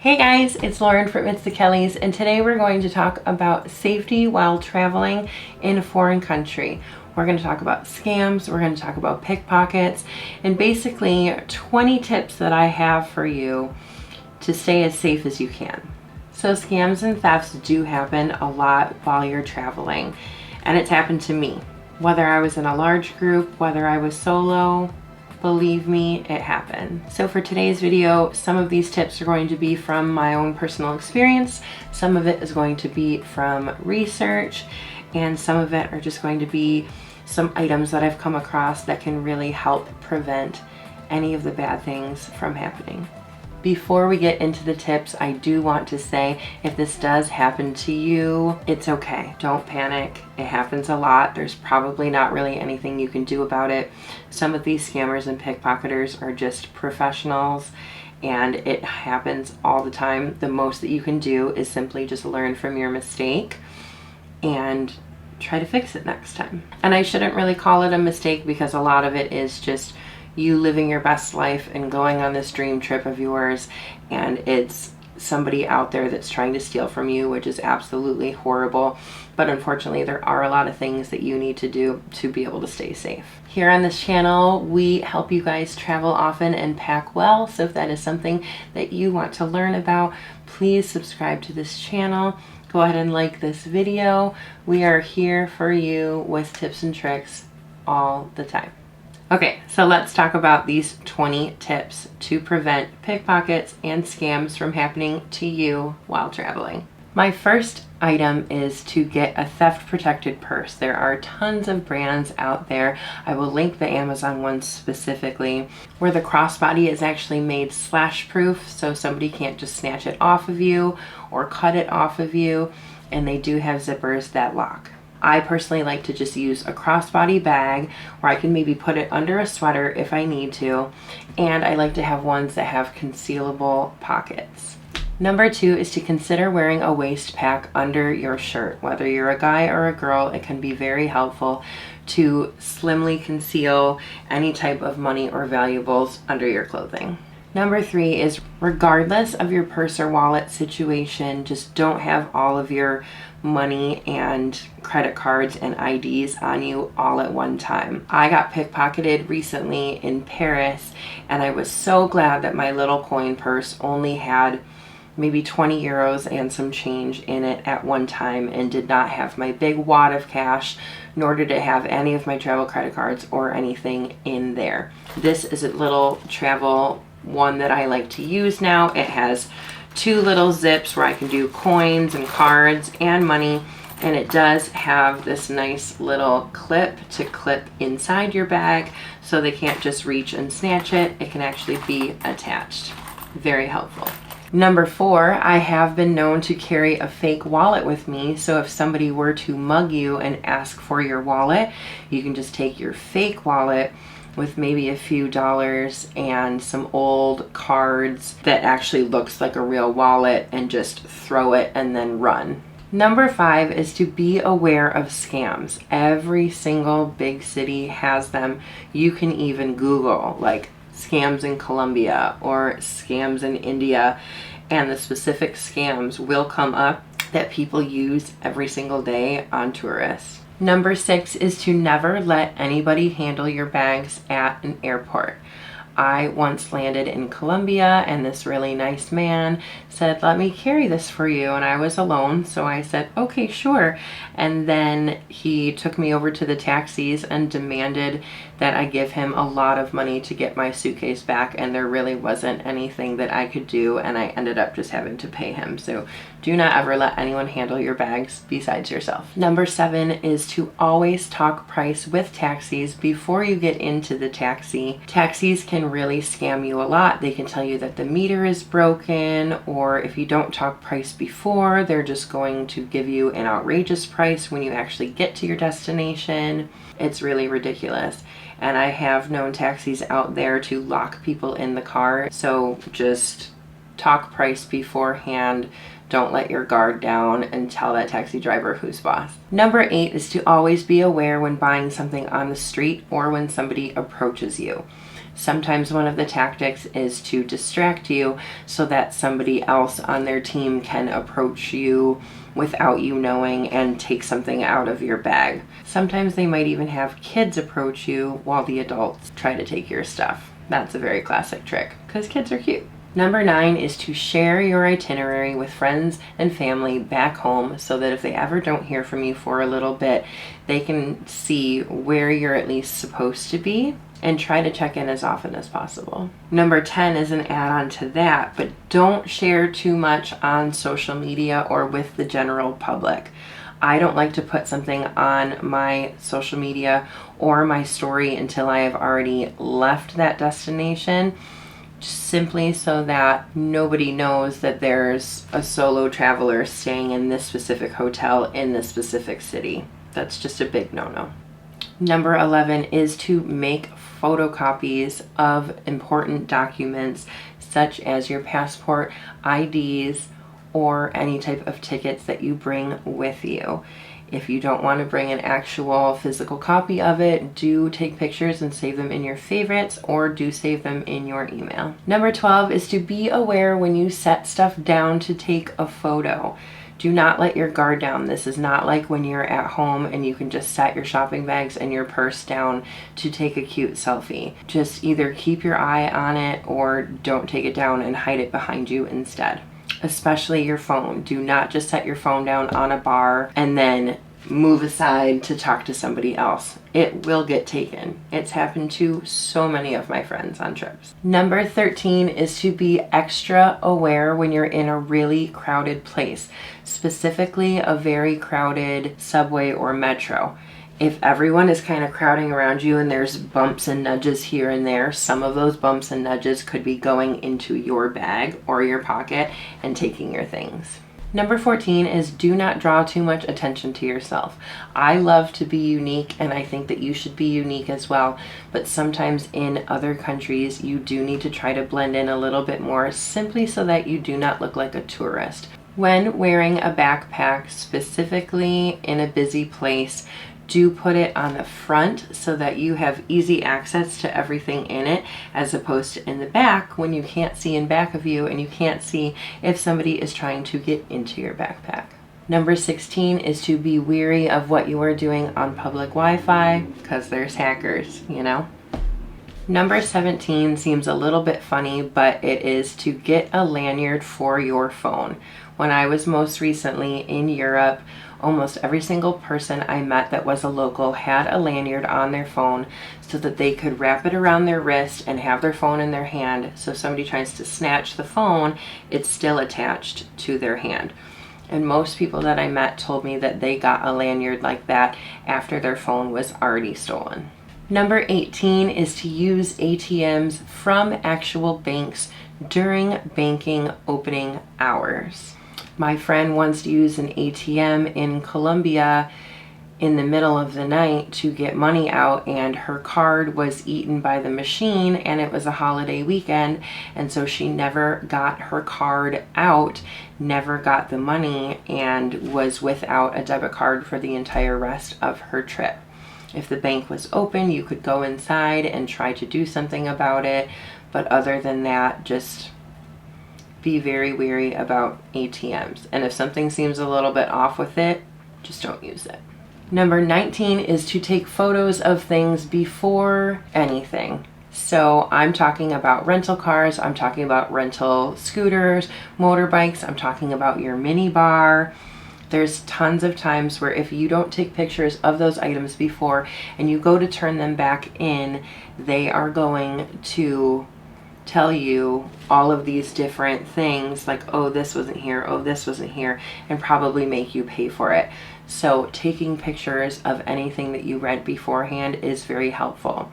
Hey guys, it's Lauren from It's the Kellys, and today we're going to talk about safety while traveling in a foreign country. We're going to talk about scams, we're going to talk about pickpockets, and basically 20 tips that I have for you to stay as safe as you can. So scams and thefts do happen a lot while you're traveling, and it's happened to me. Whether I was in a large group, whether I was solo, believe me, it happened. So for today's video, some of these tips are going to be from my own personal experience, some of it is going to be from research, and some of it are just going to be some items that I've come across that can really help prevent any of the bad things from happening. Before we get into the tips, I do want to say if this does happen to you, it's okay. Don't panic. It happens a lot. There's probably not really anything you can do about it. Some of these scammers and pickpocketers are just professionals and it happens all the time. The most that you can do is simply just learn from your mistake and try to fix it next time. And I shouldn't really call it a mistake because a lot of it is just you living your best life and going on this dream trip of yours, and it's somebody out there that's trying to steal from you, which is absolutely horrible. But unfortunately, there are a lot of things that you need to do to be able to stay safe. Here on this channel, we help you guys travel often and pack well. So if that is something that you want to learn about, please subscribe to this channel. Go ahead and like this video. We are here for you with tips and tricks all the time. Okay, so let's talk about these 20 tips to prevent pickpockets and scams from happening to you while traveling. My first item is to get a theft protected purse. There are tons of brands out there. I will link the Amazon one specifically where the crossbody is actually made slash proof, so somebody can't just snatch it off of you or cut it off of you, and they do have zippers that lock. I personally like to just use a crossbody bag where I can maybe put it under a sweater if I need to, and I like to have ones that have concealable pockets. Number 2 is to consider wearing a waist pack under your shirt. Whether you're a guy or a girl, it can be very helpful to slimly conceal any type of money or valuables under your clothing. Number 3 is, regardless of your purse or wallet situation, just don't have all of your money and credit cards and IDs on you all at one time. I got pickpocketed recently in Paris, and I was so glad that my little coin purse only had maybe 20 euros and some change in it at one time and did not have my big wad of cash, nor did it have any of my travel credit cards or anything in there. This is a little travel one that I like to use now. It has 2 little zips where I can do coins and cards and money, and it does have this nice little clip to clip inside your bag so they can't just reach and snatch it. It can actually be attached. Very helpful. Number 4, I have been known to carry a fake wallet with me, so if somebody were to mug you and ask for your wallet, you can just take your fake wallet with maybe a few dollars and some old cards that actually looks like a real wallet and just throw it and then run. Number 5 is to be aware of scams. Every single big city has them. You can even Google like scams in Colombia or scams in India, and the specific scams will come up that people use every single day on tourists. Number 6 is to never let anybody handle your bags at an airport. I once landed in Colombia and this really nice man said, "Let me carry this for you," and I was alone, so I said, "Okay, sure." And then he took me over to the taxis and demanded that I give him a lot of money to get my suitcase back, and there really wasn't anything that I could do, and I ended up just having to pay him. So do not ever let anyone handle your bags besides yourself. Number 7 is to always talk price with taxis before you get into the taxi. Taxis can really scam you a lot. They can tell you that the meter is broken, or if you don't talk price before, they're just going to give you an outrageous price when you actually get to your destination. It's really ridiculous. And I have known taxis out there to lock people in the car, so just talk price beforehand. Don't let your guard down and tell that taxi driver who's boss. Number 8 is to always be aware when buying something on the street or when somebody approaches you. Sometimes one of the tactics is to distract you so that somebody else on their team can approach you without you knowing and take something out of your bag. Sometimes they might even have kids approach you while the adults try to take your stuff. That's a very classic trick because kids are cute. Number 9 is to share your itinerary with friends and family back home so that if they ever don't hear from you for a little bit, they can see where you're at least supposed to be and try to check in as often as possible. Number 10 is an add-on to that, but don't share too much on social media or with the general public. I don't like to put something on my social media or my story until I have already left that destination, simply so that nobody knows that there's a solo traveler staying in this specific hotel in this specific city. That's just a big no-no. Number 11 is to make photocopies of important documents such as your passport, IDs, or any type of tickets that you bring with you. If you don't want to bring an actual physical copy of it, do take pictures and save them in your favorites, or do save them in your email. Number 12 is to be aware when you set stuff down to take a photo. Do not let your guard down. This is not like when you're at home and you can just set your shopping bags and your purse down to take a cute selfie. Just either keep your eye on it or don't take it down and hide it behind you instead. Especially your phone. Do not just set your phone down on a bar and then move aside to talk to somebody else. It will get taken. It's happened to so many of my friends on trips. Number 13 is to be extra aware when you're in a really crowded place, specifically a very crowded subway or metro. If everyone is kind of crowding around you and there's bumps and nudges here and there, some of those bumps and nudges could be going into your bag or your pocket and taking your things. Number 14 is do not draw too much attention to yourself. I love to be unique, and I think that you should be unique as well, but sometimes in other countries you do need to try to blend in a little bit more, simply so that you do not look like a tourist. When wearing a backpack, specifically in a busy place, do put it on the front so that you have easy access to everything in it, as opposed to in the back when you can't see in back of you and you can't see if somebody is trying to get into your backpack. Number 16 is to be wary of what you are doing on public Wi-Fi, because there's hackers, you know. Number 17 seems a little bit funny, but it is to get a lanyard for your phone. When I was most recently in Europe, almost every single person I met that was a local had a lanyard on their phone so that they could wrap it around their wrist and have their phone in their hand. So if somebody tries to snatch the phone, it's still attached to their hand. And most people that I met told me that they got a lanyard like that after their phone was already stolen. Number 18 is to use ATMs from actual banks during banking opening hours. My friend once used an ATM in Colombia in the middle of the night to get money out, and her card was eaten by the machine, and it was a holiday weekend, and so she never got her card out, never got the money, and was without a debit card for the entire rest of her trip. If the bank was open, you could go inside and try to do something about it, but other than that, just be very wary about ATMs. And if something seems a little bit off with it, just don't use it. Number 19 is to take photos of things before anything. So I'm talking about rental cars, I'm talking about rental scooters, motorbikes, I'm talking about your mini bar. There's tons of times where if you don't take pictures of those items before and you go to turn them back in, they are going to tell you all of these different things like, oh, this wasn't here, oh, this wasn't here, and probably make you pay for it. So taking pictures of anything that you rent beforehand is very helpful.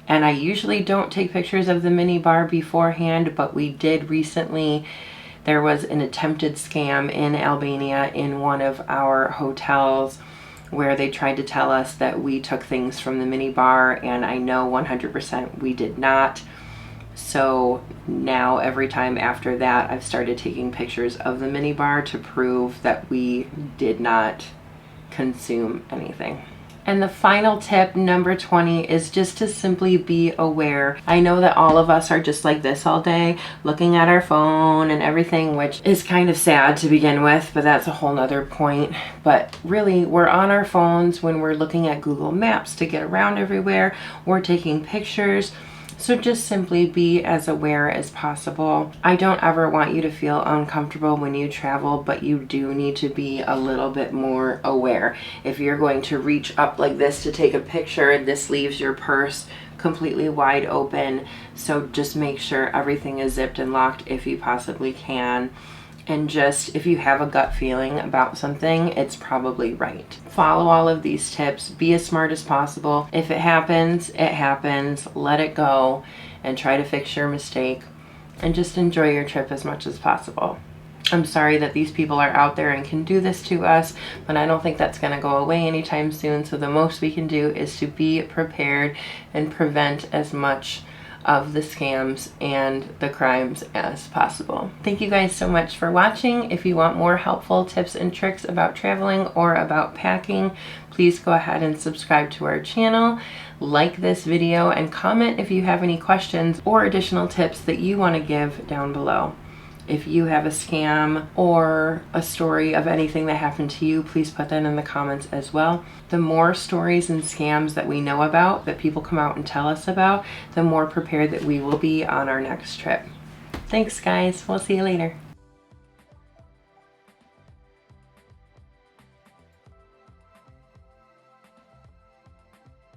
And I usually don't take pictures of the mini bar beforehand, but we did recently. There was an attempted scam in Albania in one of our hotels where they tried to tell us that we took things from the mini bar, and I know 100% we did not. So now every time after that, I've started taking pictures of the mini bar to prove that we did not consume anything. And the final tip, number 20, is just to simply be aware. I know that all of us are just like this all day, looking at our phone and everything, which is kind of sad to begin with, but that's a whole nother point. But really, we're on our phones when we're looking at Google Maps to get around everywhere. We're taking pictures. So just simply be as aware as possible. I don't ever want you to feel uncomfortable when you travel, but you do need to be a little bit more aware. If you're going to reach up like this to take a picture, this leaves your purse completely wide open. So just make sure everything is zipped and locked if you possibly can. And just, if you have a gut feeling about something, it's probably right. Follow all of these tips. Be as smart as possible. If it happens, it happens. Let it go and try to fix your mistake. And just enjoy your trip as much as possible. I'm sorry that these people are out there and can do this to us, but I don't think that's going to go away anytime soon. So the most we can do is to be prepared and prevent as much of the scams and the crimes as possible. Thank you guys so much for watching. If you want more helpful tips and tricks about traveling or about packing, please go ahead and subscribe to our channel, like this video, and comment if you have any questions or additional tips that you want to give down below. If you have a scam or a story of anything that happened to you, please put that in the comments as well. The more stories and scams that we know about, that people come out and tell us about, the more prepared that we will be on our next trip. Thanks guys, we'll see you later.